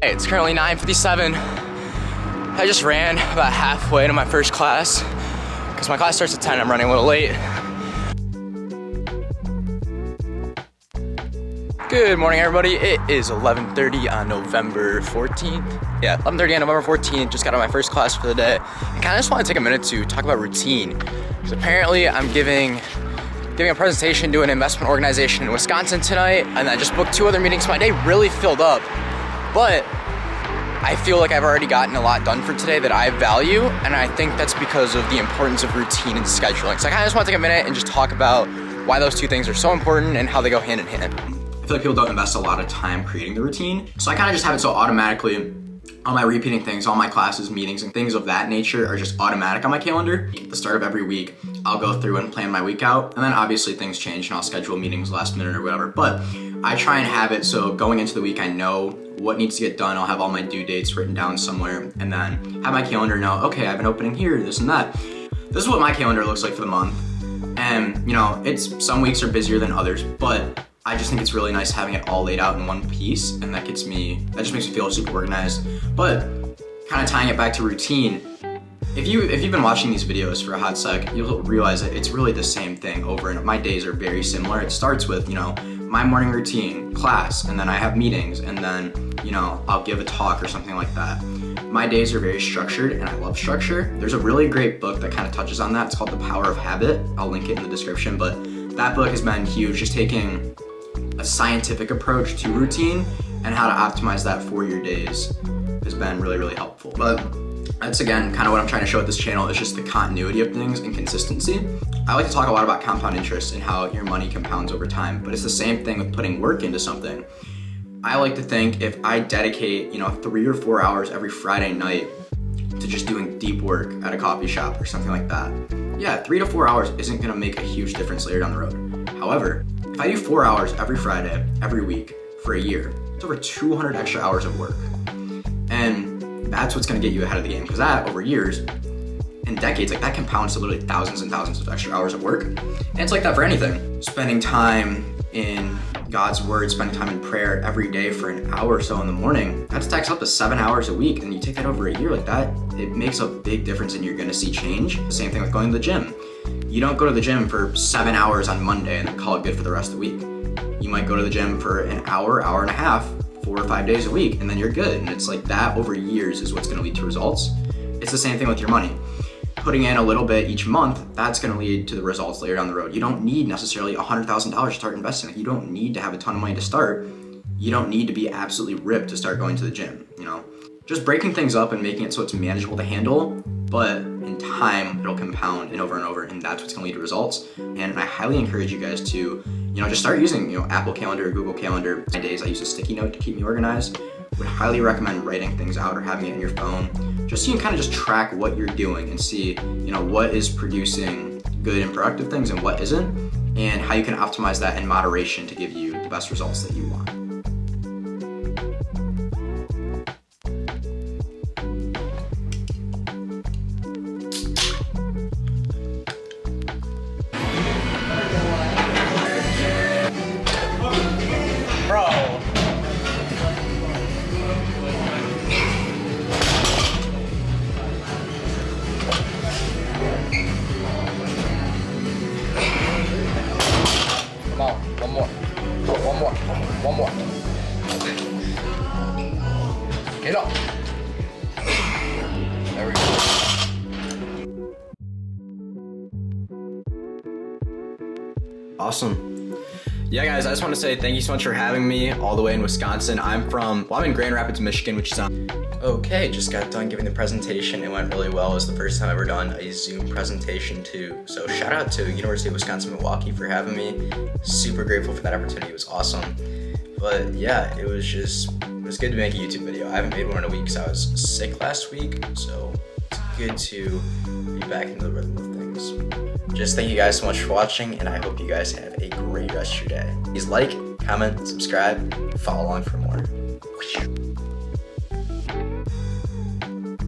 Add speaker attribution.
Speaker 1: Hey, it's currently 9:57. I just ran about halfway to my first class because my class starts at 10. I'm running a little late. Good morning, everybody. It is 11:30 on November 14th. Yeah, 11:30 on November 14th. Just got out of my first class for the day. I kind of just want to take a minute to talk about routine. Because apparently I'm giving a presentation to an investment organization in Wisconsin tonight, and I just booked 2 other meetings. My day really filled up, but I feel like I've already gotten a lot done for today that I value, and I think that's because of the importance of routine and scheduling. So I kind of just want to take a minute and just talk about why those 2 things are so important and how they go hand in hand. I feel like people don't invest a lot of time creating the routine. So I kind of just have it so automatically all my repeating things, all my classes, meetings, and things of that nature are just automatic on my calendar. At the start of every week, I'll go through and plan my week out. And then obviously things change and I'll schedule meetings last minute or whatever. But I try and have it so going into the week, I know what needs to get done. I'll have all my due dates written down somewhere and then have my calendar know, okay, I have an opening here, this and that. This is what my calendar looks like for the month. And it's some weeks are busier than others, but I just think it's really nice having it all laid out in one piece, and that just makes me feel super organized. But kind of tying it back to routine, if you've been watching these videos for a hot sec, you'll realize that it's really the same thing over and my days are very similar. It starts with, my morning routine, class, and then I have meetings, and then, I'll give a talk or something like that. My days are very structured and I love structure. There's a really great book that kind of touches on that. It's called The Power of Habit. I'll link it in the description, but that book has been huge, just taking a scientific approach to routine and how to optimize that for your days has been really, really helpful. But that's again kind of what I'm trying to show with this channel is just the continuity of things and consistency. I like to talk a lot about compound interest and how your money compounds over time, but it's the same thing with putting work into something. I like to think if I dedicate 3 or 4 hours every Friday night to just doing deep work at a coffee shop or something like that, yeah, 3 to 4 hours isn't gonna make a huge difference later down the road. However, if I do 4 hours every Friday, every week, for a year, it's over 200 extra hours of work. And that's what's gonna get you ahead of the game, because that, over years and decades, that compounds to literally thousands and thousands of extra hours of work. And it's like that for anything. Spending time in God's word, spending time in prayer every day for an hour or so in the morning, that stacks up to 7 hours a week, and you take that over a year like that, it makes a big difference and you're gonna see change. The same thing with going to the gym. You don't go to the gym for 7 hours on Monday and then call it good for the rest of the week. You might go to the gym for an hour, hour and a half, 4 or 5 days a week, and then you're good. And it's like that over years is what's gonna lead to results. It's the same thing with your money. Putting in a little bit each month, that's gonna lead to the results later down the road. You don't need necessarily $100,000 to start investing. You don't need to have a ton of money to start. You don't need to be absolutely ripped to start going to the gym, Just breaking things up and making it so it's manageable to handle, but in time, it'll compound and over, and that's what's gonna lead to results. And I highly encourage you guys to, just start using, Apple Calendar or Google Calendar. My days, I use a sticky note to keep me organized. Would highly recommend writing things out or having it in your phone, just so you can kind of just track what you're doing and see, what is producing good and productive things and what isn't, and how you can optimize that in moderation to give you the best results that you want. One more. Get up. There we go. Awesome. Yeah, guys, I just want to say thank you so much for having me all the way in Wisconsin. I'm in Grand Rapids, Michigan, which is on. Okay, just got done giving the presentation. It went really well. It was the first time I've ever done a Zoom presentation too. So shout out to University of Wisconsin-Milwaukee for having me. Super grateful for that opportunity. It was awesome. But yeah, it was good to make a YouTube video. I haven't made one in a week because I was sick last week. So it's good to be back into the rhythm of things. Just thank you guys so much for watching, and I hope you guys have a great rest of your day. Please like, comment, subscribe, follow along for more.